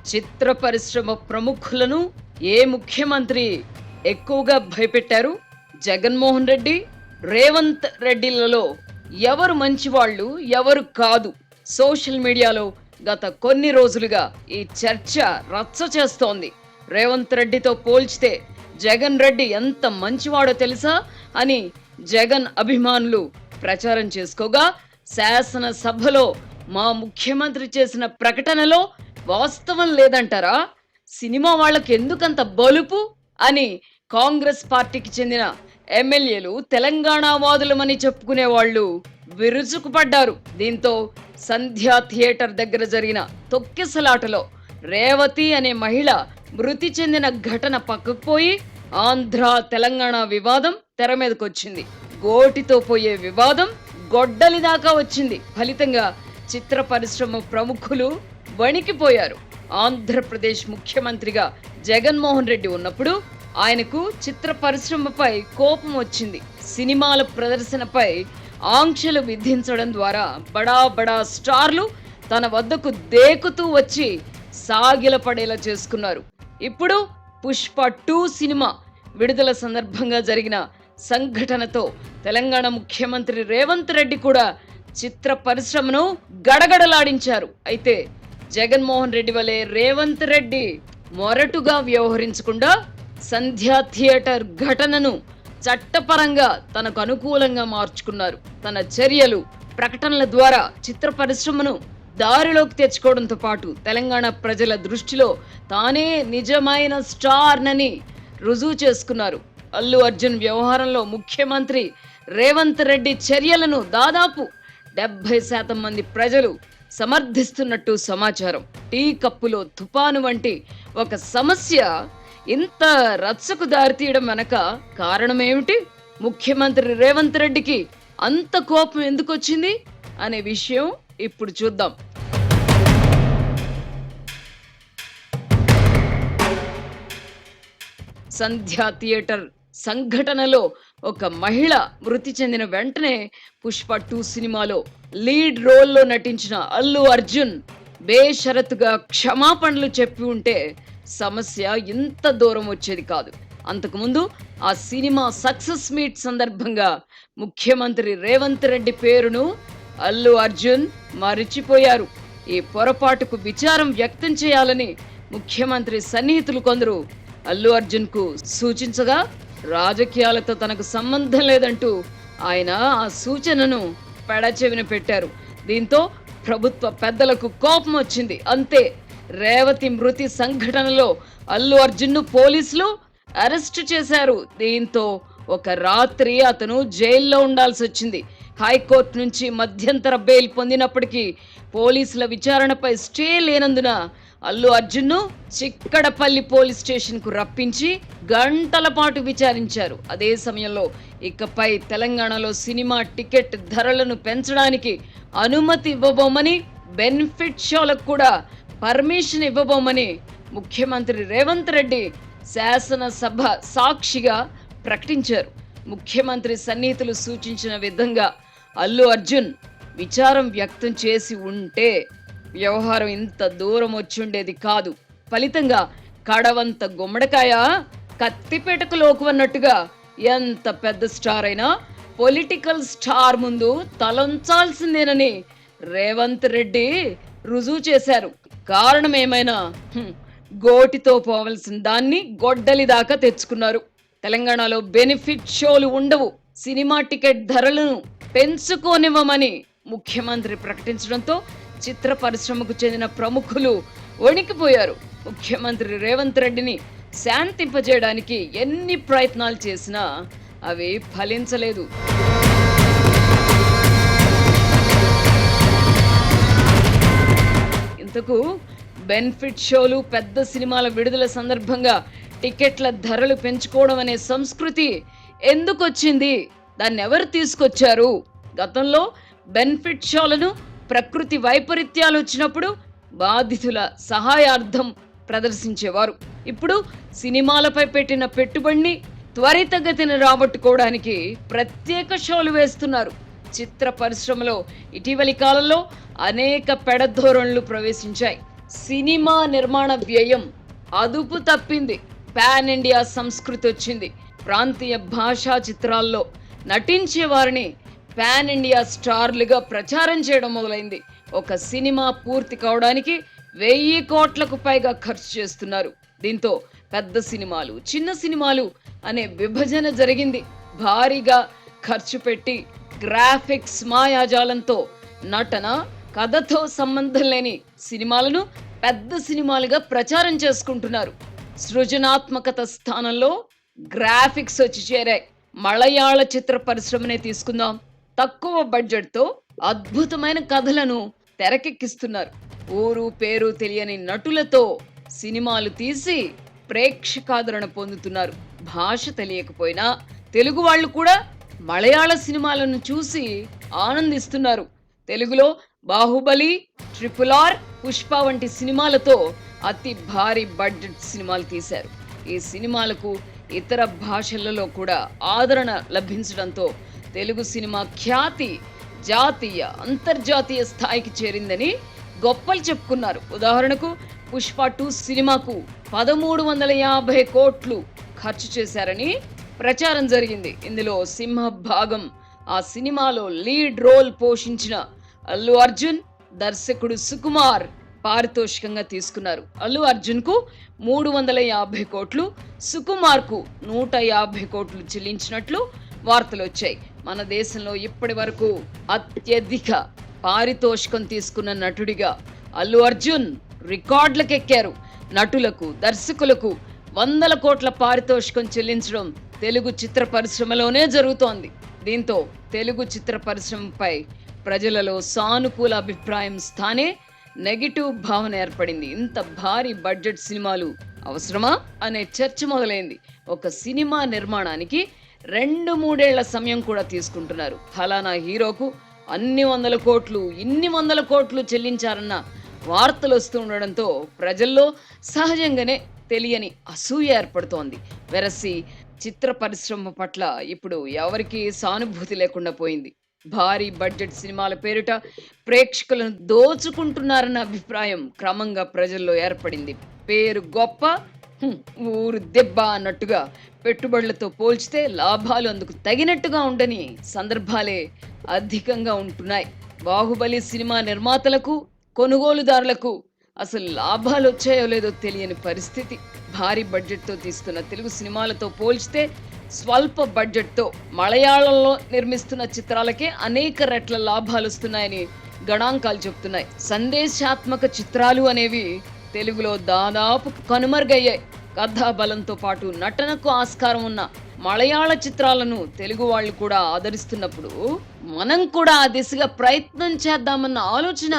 చిత్ర పరిశ్రమ ప్రముఖులను ఏ ముఖ్యమంత్రి ఎక్కువగా భయపెట్టారు? జగన్మోహన్ రెడ్డి, రేవంత్ రెడ్డిలలో ఎవరు మంచివాళ్ళు, ఎవరు కాదు? సోషల్ మీడియాలో గత కొన్ని రోజులుగా ఈ చర్చ రచ్చ చేస్తోంది. రేవంత్ రెడ్డితో పోల్చితే జగన్ రెడ్డి ఎంత మంచివాడో తెలుసా అని జగన్ అభిమానులు ప్రచారం చేసుకోగా, శాసనసభలో మా ముఖ్యమంత్రి చేసిన ప్రకటనలో వాస్తవం లేదంటారా? సినిమా వాళ్ళకి ఎందుకంత బలుపు అని కాంగ్రెస్ పార్టీకి చెందిన ఎమ్మెల్యేలు తెలంగాణ వాదులమని చెప్పుకునే వాళ్ళు విరుచుకుపడ్డారు. దీంతో సంధ్యా థియేటర్ దగ్గర జరిగిన తొక్కిసలాటలో రేవతి అనే మహిళ మృతి చెందిన ఘటన పక్కకు పోయి ఆంధ్ర తెలంగాణ వివాదం తెర మీదకొచ్చింది. గోటితో పోయే వివాదం గొడ్డలి దాకా వచ్చింది. ఫలితంగా చిత్ర పరిశ్రమ ప్రముఖులు వణికిపోయారు. ఆంధ్రప్రదేశ్ ముఖ్యమంత్రిగా జగన్మోహన్ రెడ్డి ఉన్నప్పుడు ఆయనకు చిత్ర పరిశ్రమపై కోపం వచ్చింది. సినిమాల ప్రదర్శనపై ఆంక్షలు విధించడం ద్వారా బడా బడా స్టార్లు తన వద్దకు దేకుతూ వచ్చి సాగిలపడేలా చేసుకున్నారు. ఇప్పుడు పుష్ప 2 సినిమా విడుదల సందర్భంగా జరిగిన సంఘటనతో తెలంగాణ ముఖ్యమంత్రి రేవంత్ రెడ్డి కూడా చిత్ర పరిశ్రమను గడగడలాడించారు. అయితే జగన్మోహన్ రెడ్డి వలె రేవంత్ రెడ్డి మొరటుగా వ్యవహరించకుండా సంధ్యా థియేటర్ ఘటనను చట్టపరంగా తనకు అనుకూలంగా మార్చుకున్నారు. తన చర్యలు, ప్రకటనల ద్వారా చిత్ర పరిశ్రమను దారిలోకి తెచ్చుకోవడంతో పాటు తెలంగాణ ప్రజల దృష్టిలో తానే నిజమైన స్టార్నని రుజువు చేసుకున్నారు. అల్లు అర్జున్ వ్యవహారంలో ముఖ్యమంత్రి రేవంత్ రెడ్డి చర్యలను దాదాపు 70% మంది ప్రజలు సమర్థిస్తున్నట్టు సమాచారం. టీ కప్పులో తుపాను వంటి ఒక సమస్య ఇంత రచ్చకు దారితీయడం వెనక కారణమేమిటి? ముఖ్యమంత్రి రేవంత్ రెడ్డికి అంత కోపం ఎందుకు వచ్చింది అనే విషయం ఇప్పుడు చూద్దాం. సంధ్యా థియేటర్ సంఘటనలో ఒక మహిళ మృతి చెందిన వెంటనే పుష్ప 2 సినిమాలో లీడ్ రోల్లో నటించిన అల్లు అర్జున్ బేషరతుగా క్షమాపణలు చెప్పి ఉంటే సమస్య ఇంత దూరం వచ్చేది కాదు. అంతకుముందు ఆ సినిమా సక్సెస్ మీట్ సందర్భంగా ముఖ్యమంత్రి రేవంత్ రెడ్డి పేరును అల్లు అర్జున్ మరిచిపోయారు. ఈ పొరపాటుకు విచారం వ్యక్తం చేయాలని ముఖ్యమంత్రి సన్నిహితులు కొందరు అల్లు అర్జున్ కు సూచించగా, రాజకీయాలతో తనకు సంబంధం లేదంటూ ఆయన ఆ సూచనను పెడచెవిన పెట్టారు. దీంతో ప్రభుత్వ పెద్దలకు కోపం వచ్చింది. అంతే, రేవతి మృతి సంఘటనలో అల్లు అర్జున్ను పోలీసులు అరెస్టు చేశారు. దీంతో ఒక రాత్రి అతను జైల్లో ఉండాల్సి వచ్చింది. హైకోర్టు నుంచి మధ్యంతర బెయిల్ పొందినప్పటికీ పోలీసుల విచారణపై స్టే లేనందున అల్లు అర్జున్ను చిక్కడపల్లి పోలీస్ స్టేషన్ కు రప్పించి గంటల పాటు విచారించారు. అదే సమయంలో ఇకపై తెలంగాణలో సినిమా టికెట్ ధరలను పెంచడానికి అనుమతి ఇవ్వబోమని, బెనిఫిట్ షోలకు కూడా పర్మిషన్ ఇవ్వబోమని ముఖ్యమంత్రి రేవంత్ రెడ్డి శాసనసభ సాక్షిగా ప్రకటించారు. ముఖ్యమంత్రి సన్నిహితులు సూచించిన విధంగా అల్లు అర్జున్ విచారం వ్యక్తం చేసి ఉంటే వ్యవహారం ఇంత దూరం వచ్చుండేది కాదు. ఫలితంగా కడవంత గుమ్మడికాయ కత్తిపేటకు లోకు అన్నట్టుగా ఎంత పెద్ద స్టార్ అయినా పొలిటికల్ స్టార్ ముందు తలంచాల్సిందేనని రేవంత్ రెడ్డి రుజువు చేశారు. కారణం ఏమైనా గోటితో పోవలసిన దాన్ని గొడ్డలి దాకా తెచ్చుకున్నారు. తెలంగాణలో బెనిఫిట్ షోలు ఉండవు, సినిమా టికెట్ ధరలను పెంచుకోనివ్వమని ముఖ్యమంత్రి ప్రకటించడంతో చిత్ర పరిశ్రమకు చెందిన ప్రముఖులు వణికిపోయారు. ముఖ్యమంత్రి రేవంత్ రెడ్డిని శాంతింపజేయడానికి ఎన్ని ప్రయత్నాలు చేసినా అవి ఫలించలేదు. ఇంతకు బెనిఫిట్ షోలు, పెద్ద సినిమాల విడుదల సందర్భంగా టికెట్ల ధరలు పెంచుకోవడం అనే సంస్కృతి ఎందుకు వచ్చింది? దాన్ని ఎవరు తీసుకొచ్చారు? గతంలో బెనిఫిట్ షోలను ప్రకృతి వైపరీత్యాలు వచ్చినప్పుడు బాధితుల సహాయార్థం ప్రదర్శించేవారు. ఇప్పుడు సినిమాలపై పెట్టిన పెట్టుబడిని త్వరితగతిన రాబట్టుకోవడానికి ప్రత్యేక షోలు వేస్తున్నారు. చిత్ర పరిశ్రమలో ఇటీవలి కాలంలో అనేక పెడధోరణులు ప్రవేశించాయి. సినిమా నిర్మాణ వ్యయం అదుపు తప్పింది. పాన్ ఇండియా సంస్కృతి వచ్చింది. ప్రాంతీయ భాషా చిత్రాల్లో నటించే వారిని పాన్ ఇండియా స్టార్లుగా ప్రచారం చేయడం మొదలైంది. ఒక సినిమా పూర్తి కావడానికి 1000 కోట్లకు పైగా ఖర్చు చేస్తున్నారు. దీంతో పెద్ద సినిమాలు, చిన్న సినిమాలు అనే విభజన జరిగింది. భారీగా ఖర్చు పెట్టి గ్రాఫిక్స్, మాయాజాలంతో నటన, కథతో సంబంధం లేని సినిమాలను పెద్ద సినిమాలుగా ప్రచారం చేసుకుంటున్నారు. సృజనాత్మకత స్థానంలో గ్రాఫిక్స్ వచ్చి చేరాయి. మలయాళ చిత్ర పరిశ్రమనే తీసుకుందాం. తక్కువ బడ్జెట్తో అద్భుతమైన కథలను తెరకెక్కిస్తున్నారు. ఊరు పేరు తెలియని నటులతో సినిమాలు తీసి ప్రేక్షకాదరణ పొందుతున్నారు. భాష తెలియకపోయినా తెలుగు వాళ్ళు కూడా మలయాళ సినిమాలను చూసి ఆనందిస్తున్నారు. తెలుగులో బాహుబలి, ట్రిపుల్ ఆర్, పుష్ప వంటి సినిమాలతో అతి భారీ బడ్జెట్ సినిమాలు తీశారు. ఈ సినిమాలకు ఇతర భాషలలో కూడా ఆదరణ లభించడంతో తెలుగు సినిమా ఖ్యాతి జాతీయ, అంతర్జాతీయ స్థాయికి చేరిందని గొప్పలు చెప్పుకున్నారు. ఉదాహరణకు పుష్ప 2 సినిమాకు 1350 కోట్లు ఖర్చు చేశారని ప్రచారం జరిగింది. ఇందులో సింహ భాగం ఆ సినిమాలో లీడ్ రోల్ పోషించిన అల్లు అర్జున్, దర్శకుడు సుకుమార్ పారితోషికంగా తీసుకున్నారు. అల్లు అర్జున్ కు 350 కోట్లు, సుకుమార్ కు 150 కోట్లు చెల్లించినట్లు వార్తలు వచ్చాయి. మన దేశంలో ఇప్పటి వరకు అత్యధిక పారితోషికం తీసుకున్న నటుడిగా అల్లు అర్జున్ రికార్డులకెక్కారు. నటులకు, దర్శకులకు 100 కోట్ల పారితోషికం చెల్లించడం తెలుగు చిత్ర పరిశ్రమలోనే జరుగుతోంది. దీంతో తెలుగు చిత్ర పరిశ్రమపై ప్రజలలో సానుకూల అభిప్రాయం స్థానే నెగిటివ్ భావన ఏర్పడింది. ఇంత భారీ బడ్జెట్ సినిమాలు అవసరమా అనే చర్చ మొదలైంది. ఒక సినిమా నిర్మాణానికి 2-3 ఏళ్ల సమయం కూడా తీసుకుంటున్నారు. ఫలానా హీరోకు అన్ని 100 కోట్లు, ఇన్ని 100 కోట్లు చెల్లించారన్న వార్తలు వస్తూ ఉండడంతో ప్రజల్లో సహజంగానే తెలియని అసూయ ఏర్పడుతోంది. వెరసి చిత్ర పరిశ్రమ పట్ల ఇప్పుడు ఎవరికీ సానుభూతి లేకుండా పోయింది. భారీ బడ్జెట్ సినిమాల పేరిట ప్రేక్షకులను దోచుకుంటున్నారన్న అభిప్రాయం క్రమంగా ప్రజల్లో ఏర్పడింది. పేరు గొప్ప, ఊరు దెబ్బ అన్నట్టుగా పెట్టుబడులతో పోల్చితే లాభాలు అందుకు తగినట్టుగా ఉండని సందర్భాలే అధికంగా ఉంటున్నాయి. బాహుబలి సినిమా నిర్మాతలకు, కొనుగోలుదారులకు అసలు లాభాలు వచ్చాయో లేదో తెలియని పరిస్థితి. భారీ బడ్జెట్తో తీస్తున్న తెలుగు సినిమాలతో పోల్చితే స్వల్ప బడ్జెట్తో మలయాళంలో నిర్మిస్తున్న చిత్రాలకే అనేక రెట్ల లాభాలు వస్తున్నాయని గణాంకాలు చెప్తున్నాయి. సందేశాత్మక చిత్రాలు అనేవి తెలుగులో దాదాపు కనుమరుగయ్యాయి. కథా బలంతో పాటు నటనకు ఆస్కారం ఉన్న మలయాళ చిత్రాలను తెలుగు వాళ్ళు కూడా ఆదరిస్తున్నప్పుడు మనం కూడా ఆ దిశగా ప్రయత్నం చేద్దామన్న ఆలోచన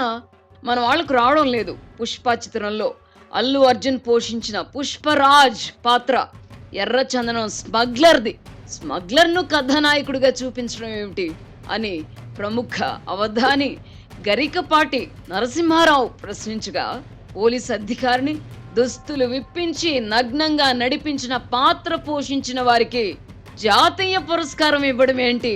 మన వాళ్ళకు రావడం లేదు. పుష్ప చిత్రంలో అల్లు అర్జున్ పోషించిన పుష్పరాజ్ పాత్ర ఎర్రచందనం స్మగ్లర్ను కథానాయకుడిగా చూపించడం ఏమిటి అని ప్రముఖ అవధాని గరికపాటి నరసింహారావు ప్రశ్నించగా, పోలీస్ అధికారిని దుస్తులు విప్పించి నగ్నంగా నడిపించిన పాత్ర పోషించిన వారికి జాతీయ పురస్కారం ఇవ్వడం ఏంటి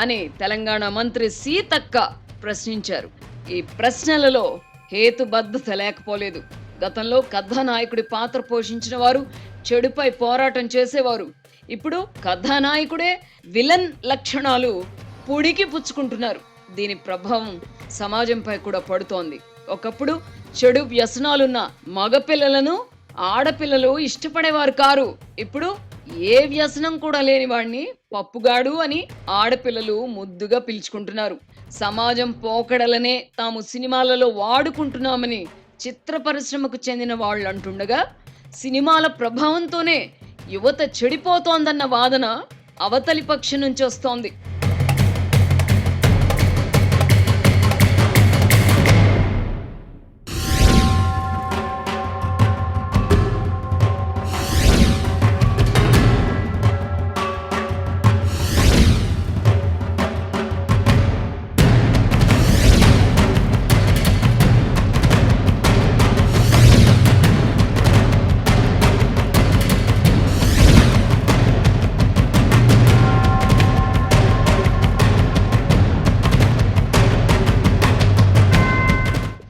అని తెలంగాణ మంత్రి సీతక్క ప్రశ్నించారు. ఈ ప్రశ్నలలో హేతుబద్ధత లేకపోలేదు. గతంలో కథానాయకుడి పాత్ర పోషించిన వారు చెడుపై పోరాటం చేసేవారు. ఇప్పుడు కథానాయకుడే విలన్ లక్షణాలు పుడికి పుచ్చుకుంటున్నారు. దీని ప్రభావం సమాజంపై కూడా పడుతోంది. ఒకప్పుడు చెడు వ్యసనాలున్న మగపిల్లలను ఆడపిల్లలు ఇష్టపడేవారు కారు. ఇప్పుడు ఏ వ్యసనం కూడా లేని వాడిని పప్పుగాడు అని ఆడపిల్లలు ముద్దుగా పిలుచుకుంటున్నారు. సమాజం పోకడలనే తాము సినిమాలలో వాడుకుంటున్నామని చిత్ర పరిశ్రమకు చెందిన వాళ్ళు అంటుండగా, సినిమాల ప్రభావంతోనే యువత చెడిపోతోందన్న వాదన అవతలి పక్షం నుంచి వస్తోంది.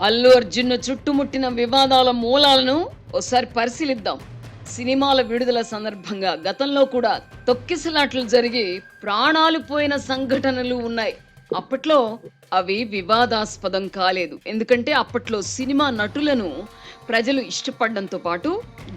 అల్లు అర్జున్ను చుట్టుముట్టిన వివాదాల మూలాలను ఒకసారి పరిశీలిద్దాం. సినిమాల విడుదల సందర్భంగా గతంలో కూడా తొక్కిసలాట్లు జరిగి ప్రాణాలు పోయిన సంఘటనలు ఉన్నాయి. అప్పట్లో అవి వివాదాస్పదం కాలేదు. ఎందుకంటే అప్పట్లో సినిమా నటులను ప్రజలు ఇష్టపడడంతో పాటు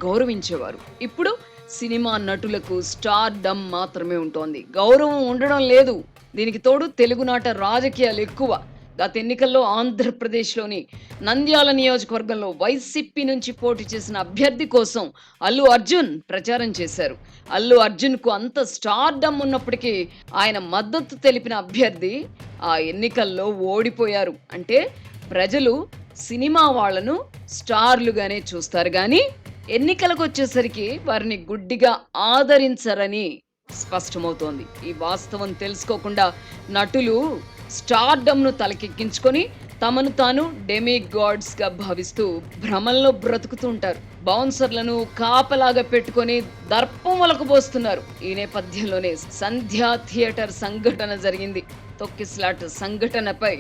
గౌరవించేవారు. ఇప్పుడు సినిమా నటులకు స్టార్డమ్ మాత్రమే ఉంటోంది, గౌరవం ఉండడం లేదు. దీనికి తోడు తెలుగునాట రాజకీయాలు ఎక్కువ. గత ఎన్నికల్లో ఆంధ్రప్రదేశ్లోని నంద్యాల నియోజకవర్గంలో వైసీపీ నుంచి పోటీ చేసిన అభ్యర్థి కోసం అల్లు అర్జున్ ప్రచారం చేశారు. అల్లు అర్జున్కు అంత స్టార్డమ్ ఉన్నప్పటికీ ఆయన మద్దతు తెలిపిన అభ్యర్థి ఆ ఎన్నికల్లో ఓడిపోయారు. అంటే ప్రజలు సినిమా వాళ్లను స్టార్లుగానే చూస్తారు కానీ ఎన్నికలకు వచ్చేసరికి వారిని గుడ్డిగా ఆదరించరని స్పష్టమవుతోంది. ఈ వాస్తవం తెలుసుకోకుండా నటులు స్టార్డమ్ను తలకెక్కించుకొని తమను తాను డెమిగాడ్స్ గా భావిస్తూ భ్రమంలో బ్రతుకుతూ ఉంటారు. బౌన్సర్లను కాపలాగా పెట్టుకొని దర్పం వలకబోస్తున్నారు. ఈ నేపథ్యంలోనే సంధ్యా థియేటర్ సంఘటన జరిగింది. తొక్కిస్లాట్ సంఘటనపై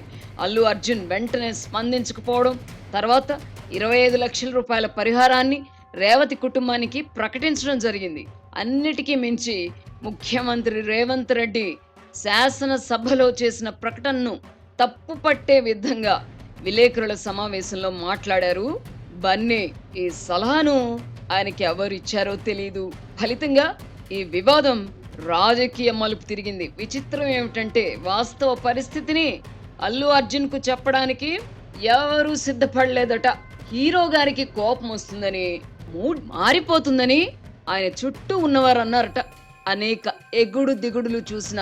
అల్లు అర్జున్ వెంటనే స్పందించకపోవడం, తర్వాత 25 లక్షల రూపాయల పరిహారాన్ని రేవతి కుటుంబానికి ప్రకటించడం జరిగింది. అన్నిటికీ మించి ముఖ్యమంత్రి రేవంత్ రెడ్డి శాసనసభలో చేసిన ప్రకటనను తప్పు పట్టే విధంగా విలేకరుల సమావేశంలో మాట్లాడారు బన్నీ. ఈ సలహాను ఆయనకి ఎవరిచ్చారో తెలీదు. ఫలితంగా ఈ వివాదం రాజకీయ మలుపు తిరిగింది. విచిత్రం ఏమిటంటే వాస్తవ పరిస్థితిని అల్లు అర్జున్ కు చెప్పడానికి ఎవరూ సిద్ధపడలేదట. హీరో గారికి కోపం వస్తుందని, మూడ్ మారిపోతుందని ఆయన చుట్టూ ఉన్నవారు అన్నారట. అనేక ఎగుడు దిగుడులు చూసిన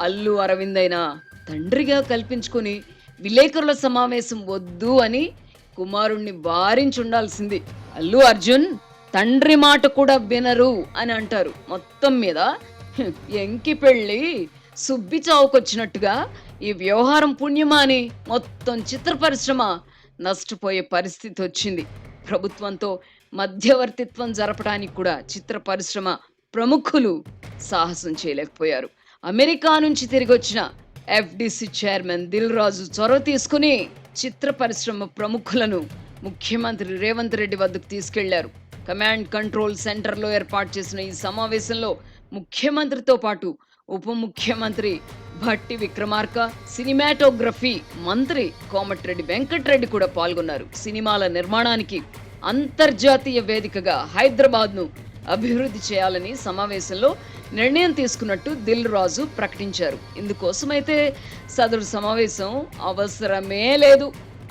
అల్లు అరవింద్ అయినా తండ్రిగా కల్పించుకొని విలేకరుల సమావేశం వద్దు అని కుమారుణ్ణి వారించుండాల్సింది. అల్లు అర్జున్ తండ్రి మాట కూడా వినరు అని అంటారు. మొత్తం మీద ఎంకి పెళ్ళి సుబ్బి చావుకొచ్చినట్టుగా ఈ వ్యవహారం పుణ్యమా అని మొత్తం చిత్ర పరిశ్రమ నష్టపోయే పరిస్థితి వచ్చింది. ప్రభుత్వంతో మధ్యవర్తిత్వం జరపడానికి కూడా చిత్ర పరిశ్రమ ప్రముఖులు సాహసం చేయలేకపోయారు. అమెరికా నుంచి తిరిగి వచ్చిన ఎఫ్డిసి చైర్మన్ దిల్ రాజు చొరవ తీసుకుని చిత్ర పరిశ్రమ ప్రముఖులను ముఖ్యమంత్రి రేవంత్ రెడ్డి వద్దకు తీసుకెళ్లారు. కమాండ్ కంట్రోల్ సెంటర్లో ఏర్పాటు చేసిన ఈ సమావేశంలో ముఖ్యమంత్రితో పాటు ఉప ముఖ్యమంత్రి భట్టి విక్రమార్క, సినిమాటోగ్రఫీ మంత్రి కోమటిరెడ్డి వెంకటరెడ్డి కూడా పాల్గొన్నారు. సినిమాల నిర్మాణానికి అంతర్జాతీయ వేదికగా హైదరాబాద్ను అభివృద్ధి చేయాలని సమావేశంలో నిర్ణయం తీసుకున్నట్టు దిల్ రాజు ప్రకటించారు. ఇందుకోసమైతే సదరు సమావేశం అవసరమే లేదు.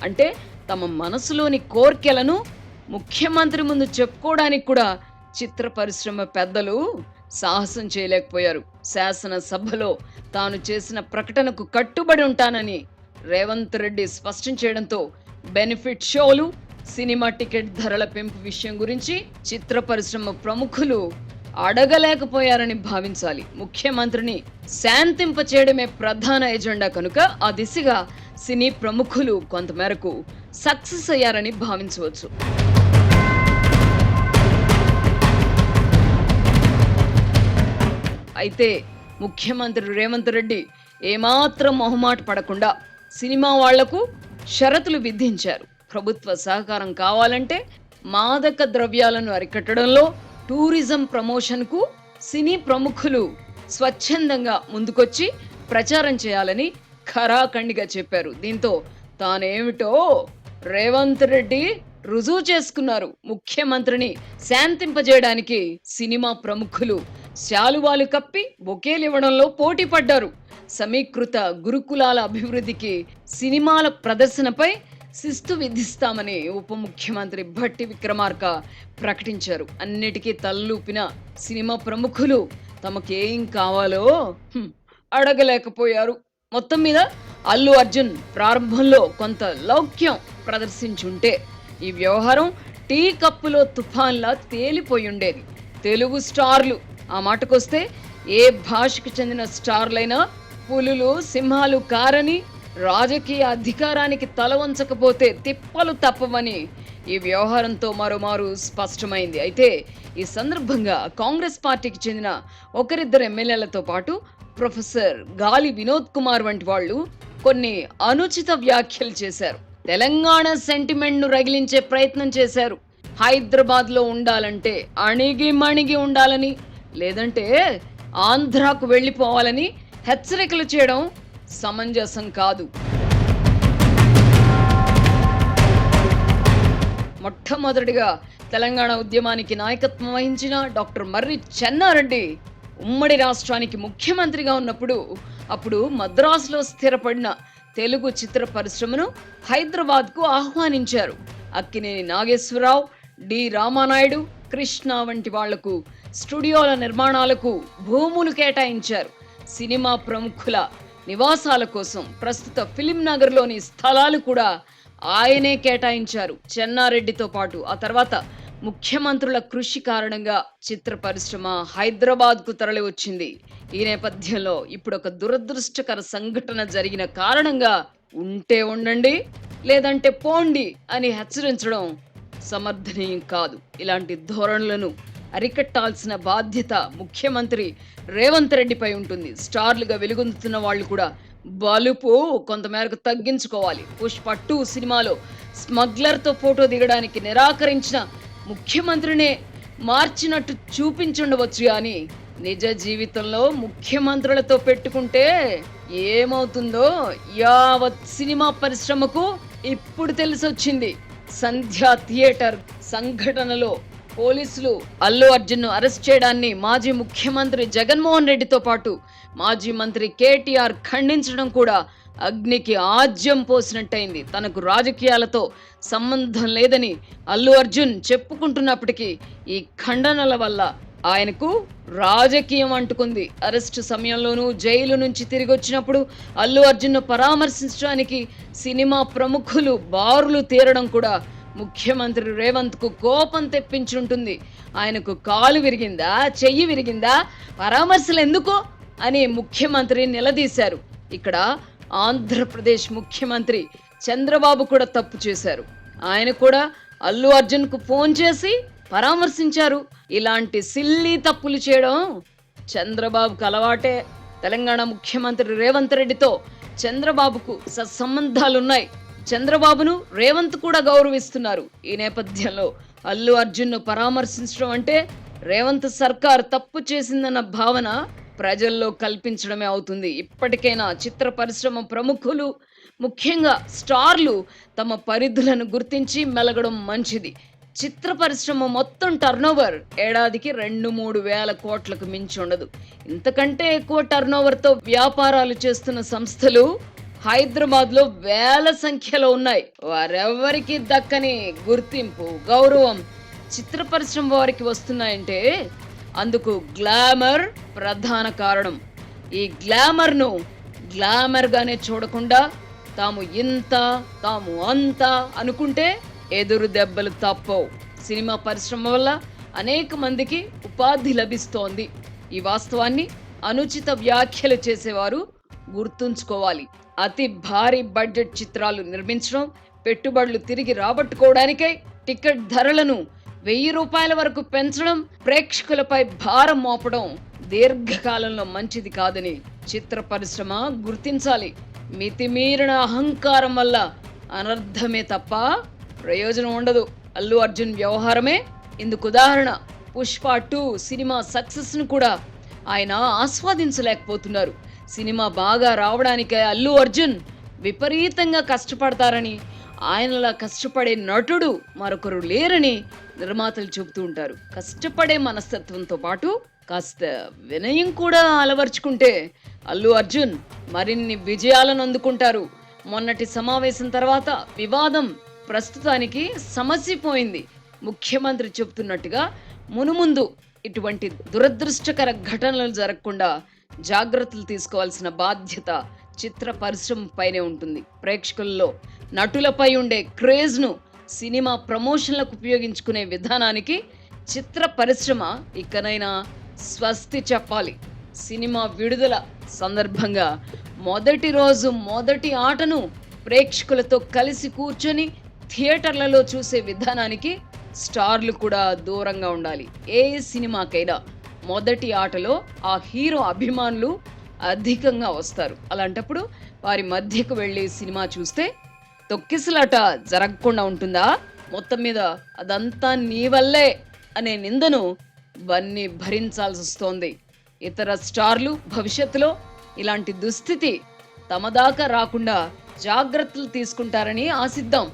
అంటే తమ మనసులోని కోర్కెలను ముఖ్యమంత్రి ముందు చెప్పుకోవడానికి కూడా చిత్ర పరిశ్రమ పెద్దలు సాహసం చేయలేకపోయారు. శాసనసభలో తాను చేసిన ప్రకటనకు కట్టుబడి ఉంటానని రేవంత్ రెడ్డి స్పష్టం చేయడంతో బెనిఫిట్ షోలు, సినిమా టికెట్ ధరల పెంపు విషయం గురించి చిత్ర పరిశ్రమ ప్రముఖులు అడగలేకపోయారని భావించాలి. ముఖ్యమంత్రిని శాంతింప చేయడమే ప్రధాన ఎజెండా కనుక ఆ దిశగా సినీ ప్రముఖులు కొంతమేరకు సక్సెస్ అయ్యారని భావించవచ్చు. అయితే ముఖ్యమంత్రి రేవంత్ రెడ్డి ఏమాత్రం మొహమాట పడకుండా సినిమా వాళ్లకు షరతులు విధించారు. ప్రభుత్వ సహకారం కావాలంటే మాదక ద్రవ్యాలను అరికట్టడంలో, టూరిజం ప్రమోషన్కు సినీ ప్రముఖులు స్వచ్ఛందంగా ముందుకొచ్చి ప్రచారం చేయాలని ఖరాఖండిగా చెప్పారు. దీంతో తానేమిటో రేవంత్ రెడ్డి రుజువు చేసుకున్నారు. ముఖ్యమంత్రిని శాంతింపజేయడానికి సినిమా ప్రముఖులు శాలువాలు కప్పి బొకేలు ఇవ్వడంలో పోటీ పడ్డారు. సమీకృత గురుకులాల అభివృద్ధికి, సినిమాల ప్రదర్శనపై శిస్తు విధిస్తామని ఉప ముఖ్యమంత్రి భట్టి విక్రమార్క ప్రకటించారు. అన్నిటికీ తలూపిన సినిమా ప్రముఖులు తమకేం కావాలో అడగలేకపోయారు. మొత్తం మీద అల్లు అర్జున్ ప్రారంభంలో కొంత లౌక్యం ప్రదర్శించుంటే ఈ వ్యవహారం టీ కప్పులో తుఫాన్లా తేలిపోయి ఉండేది. తెలుగు స్టార్లు, ఆ మాటకొస్తే ఏ భాషకు చెందిన స్టార్లైనా పులులు సింహాలు కారని, రాజకీయ అధికారానికి తల వంచకపోతే తిప్పలు తప్పవని ఈ వ్యవహారంతో మరోమారు స్పష్టమైంది. అయితే ఈ సందర్భంగా కాంగ్రెస్ పార్టీకి చెందిన ఒకరిద్దరు ఎమ్మెల్యేలతో పాటు ప్రొఫెసర్ గాలి వినోద్ కుమార్ వంటి వాళ్ళు కొన్ని అనుచిత వ్యాఖ్యలు చేశారు. తెలంగాణ సెంటిమెంట్ను రగిలించే ప్రయత్నం చేశారు. హైదరాబాద్లో ఉండాలంటే అణిగి మణిగి ఉండాలని, లేదంటే ఆంధ్రాకు వెళ్ళిపోవాలని హెచ్చరికలు చేయడం సమంజసం కాదు. మొట్టమొదటిగా తెలంగాణ ఉద్యమానికి నాయకత్వం వహించిన డాక్టర్ మర్రి చెన్నారెడ్డి ఉమ్మడి రాష్ట్రానికి ముఖ్యమంత్రిగా ఉన్నప్పుడు అప్పుడు మద్రాసులో స్థిరపడిన తెలుగు చిత్ర పరిశ్రమను హైదరాబాద్కు ఆహ్వానించారు. అక్కినేని నాగేశ్వరరావు, డి రామానాయుడు, కృష్ణ వంటి వాళ్లకు స్టూడియోల నిర్మాణాలకు భూములు కేటాయించారు. సినిమా ప్రముఖుల నివాసాల కోసం ప్రస్తుత ఫిలిం నగర్లోని స్థలాలు కూడా ఆయనే కేటాయించారు. చెన్నారెడ్డితో పాటు ఆ తర్వాత ముఖ్యమంత్రుల కృషి కారణంగా చిత్ర పరిశ్రమ హైదరాబాద్కు తరలి వచ్చింది. ఈ నేపథ్యంలో ఇప్పుడు ఒక దురదృష్టకర సంఘటన జరిగిన కారణంగా ఉంటే ఉండండి, లేదంటే పోండి అని హెచ్చరించడం సమర్థనీయం కాదు. ఇలాంటి ధోరణులను అరికట్టాల్సిన బాధ్యత ముఖ్యమంత్రి రేవంత్ రెడ్డిపై ఉంటుంది. స్టార్లుగా వెలుగొందుతున్న వాళ్ళు కూడా బలుపు కొంతమేరకు తగ్గించుకోవాలి. పుష్ప 2 సినిమాలో స్మగ్లర్తో ఫోటో దిగడానికి నిరాకరించిన ముఖ్యమంత్రినే మార్చినట్టు చూపించుండవచ్చు, కానీ నిజ జీవితంలో ముఖ్యమంత్రులతో పెట్టుకుంటే ఏమవుతుందో యావత్ సినిమా పరిశ్రమకు ఇప్పుడు తెలిసొచ్చింది. సంధ్యా థియేటర్ సంఘటనలో పోలీసులు అల్లు అర్జున్ను అరెస్ట్ చేయడాన్ని మాజీ ముఖ్యమంత్రి జగన్మోహన్ రెడ్డితో పాటు మాజీ మంత్రి కేటీఆర్ ఖండించడం కూడా అగ్నికి ఆజ్యం పోసినట్టయింది. తనకు రాజకీయాలతో సంబంధం లేదని అల్లు అర్జున్ చెప్పుకుంటున్నప్పటికీ ఈ ఖండనల వల్ల ఆయనకు రాజకీయం అంటుకుంది. అరెస్టు సమయంలోనూ జైలు నుంచి తిరిగి వచ్చినప్పుడు అల్లు అర్జున్ను పరామర్శించడానికి సినిమా ప్రముఖులు బారులు తీరడం కూడా ముఖ్యమంత్రి రేవంత్ కు కోపం తెప్పించుంటుంది. ఆయనకు కాలు విరిగిందా, చెయ్యి విరిగిందా, పరామర్శలు ఎందుకు అని ముఖ్యమంత్రి నిలదీశారు. ఇక్కడ ఆంధ్రప్రదేశ్ ముఖ్యమంత్రి చంద్రబాబు కూడా తప్పు చేశారు. ఆయన కూడా అల్లు అర్జున్ కు ఫోన్ చేసి పరామర్శించారు. ఇలాంటి సిల్లీ తప్పులు చేయడం చంద్రబాబుకు అలవాటే. తెలంగాణ ముఖ్యమంత్రి రేవంత్ రెడ్డితో చంద్రబాబుకు సత్సంబంధాలున్నాయి. చంద్రబాబును రేవంత్ కూడా గౌరవిస్తున్నారు. ఈ నేపథ్యంలో అల్లు అర్జున్ను పరామర్శించడం అంటే రేవంత్ సర్కార్ తప్పు చేసిందన్న భావన ప్రజల్లో కల్పించడమే అవుతుంది. ఇప్పటికైనా చిత్ర పరిశ్రమ ప్రముఖులు, ముఖ్యంగా స్టార్లు తమ పరిధులను గుర్తించి మెలగడం మంచిది. చిత్ర పరిశ్రమ మొత్తం టర్నోవర్ ఏడాదికి 2-3 వేల కోట్లకు మించి ఉండదు. ఇంతకంటే ఎక్కువ టర్నోవర్తో వ్యాపారాలు చేస్తున్న సంస్థలు హైదరాబాద్లో వేల సంఖ్యలో ఉన్నాయి. వారెవరికి దక్కని గుర్తింపు, గౌరవం చిత్ర పరిశ్రమ వారికి వస్తున్నాయంటే అందుకు గ్లామర్ ప్రధాన కారణం. ఈ గ్లామర్ను గ్లామర్గానే చూడకుండా తాము ఇంత, తాము అంత అనుకుంటే ఎదురు దెబ్బలు తప్పవు. సినిమా పరిశ్రమ వల్ల అనేక మందికి ఉపాధి లభిస్తోంది. ఈ వాస్తవాన్ని అనుచిత వ్యాఖ్యలు చేసేవారు గుర్తుంచుకోవాలి. అతి భారీ బడ్జెట్ చిత్రాలు నిర్మించడం, పెట్టుబడులు తిరిగి రాబట్టుకోవడానికై టికెట్ ధరలను 1000 రూపాయల వరకు పెంచడం, ప్రేక్షకులపై భారం మోపడం దీర్ఘకాలంలో మంచిది కాదని చిత్ర పరిశ్రమ గుర్తించాలి. మితిమీరిన అహంకారం వల్ల అనర్థమే తప్ప ప్రయోజనం ఉండదు. అల్లు అర్జున్ వ్యవహారమే ఇందుకు ఉదాహరణ. పుష్ప 2 సినిమా సక్సెస్ ను కూడా ఆయన ఆస్వాదించలేకపోతున్నారు. సినిమా బాగా రావడానికే అల్లు అర్జున్ విపరీతంగా కష్టపడతారని, ఆయనలా కష్టపడే నటుడు మరొకరు లేరని నిర్మాతలు చెబుతూ ఉంటారు. కష్టపడే మనస్తత్వంతో పాటు కాస్త వినయం కూడా అలవర్చుకుంటే అల్లు అర్జున్ మరిన్ని విజయాలను అందుకుంటారు. మొన్నటి సమావేశం తర్వాత వివాదం ప్రస్తుతానికి సమసిపోయింది. ముఖ్యమంత్రి చెబుతున్నట్టుగా మునుముందు ఇటువంటి దురదృష్టకర ఘటనలు జరగకుండా జాగ్రత్తలు తీసుకోవాల్సిన బాధ్యత చిత్ర పరిశ్రమ పైనే ఉంటుంది. ప్రేక్షకుల్లో నటులపై ఉండే క్రేజ్ ను సినిమా ప్రమోషన్లకు ఉపయోగించుకునే విధానానికి చిత్ర పరిశ్రమ ఇకనైనా స్వస్తి చెప్పాలి. సినిమా విడుదల సందర్భంగా మొదటి రోజు మొదటి ఆటను ప్రేక్షకులతో కలిసి కూర్చొని థియేటర్లలో చూసే విధానానికి స్టార్లు కూడా దూరంగా ఉండాలి. ఏ సినిమాకైనా మొదటి ఆటలో ఆ హీరో అభిమానులు అధికంగా వస్తారు. అలాంటప్పుడు వారి మధ్యకు వెళ్ళి సినిమా చూస్తే తొక్కిసలాట జరగకుండా ఉంటుందా? మొత్తం మీద అదంతా నీ వల్లే అనే నిందను బన్నీ భరించాల్సి వస్తోంది. ఇతర స్టార్లు భవిష్యత్తులో ఇలాంటి దుస్థితి తమ దాకా రాకుండా జాగ్రత్తలు తీసుకుంటారని ఆశిద్దాం.